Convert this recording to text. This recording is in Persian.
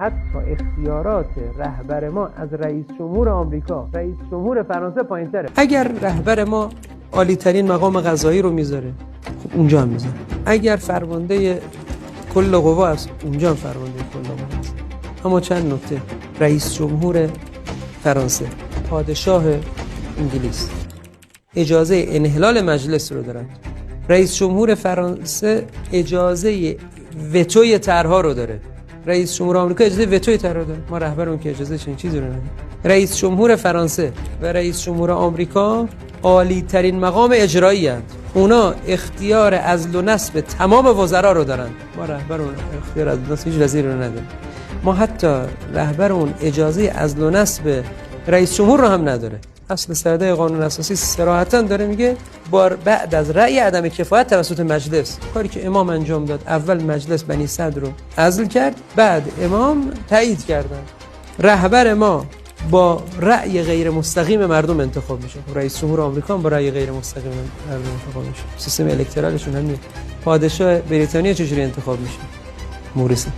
حتی اختیارات رهبر ما از رئیس جمهور آمریکا، رئیس جمهور فرانسه پایین‌تره. اگر رهبر ما عالی ترین مقام قضایی رو میذاره، خب اونجا هم میذاره. اگر فرمانده کل قوا است، اونجا هم فرمانده کل قوا است. اما چند نکته: رئیس جمهور فرانسه، پادشاه انگلیس اجازه انحلال مجلس رو دارن. رئیس جمهور فرانسه اجازه وتوی طرح‌ها رو داره. رئیس جمهور آمریکا اجازه وتوی طرح‌ها داره. ما رهبرمون که اجازه چنین چیزی رو نداره. رئیس جمهور فرانسه و رئیس جمهور آمریکا عالی ترین مقام اجرایی هستند. اونا اختیار عزل و نصب تمام وزرا رو دارن. ما رهبرمون اختیار عزل و نصب هیچ وزیری رو نداره. ما حتی رهبرمون اجازه عزل و نصب رئیس جمهور رو هم نداره. اصل 13 قانون اساسی صراحتاً داره میگه بعد از رأی عدم کفایت توسط مجلس، کاری که امام انجام داد، اول مجلس بنی صدر رو عزل کرد، بعد امام تایید کردن. رهبر ما با رأی غیر مستقیم مردم انتخاب میشه. رئیس جمهور آمریکا با رأی غیر مستقیم مردم انتخاب میشه. سیستم الکترالشون همین. پادشاه بریتانیا چجوری انتخاب میشه؟ موریسی.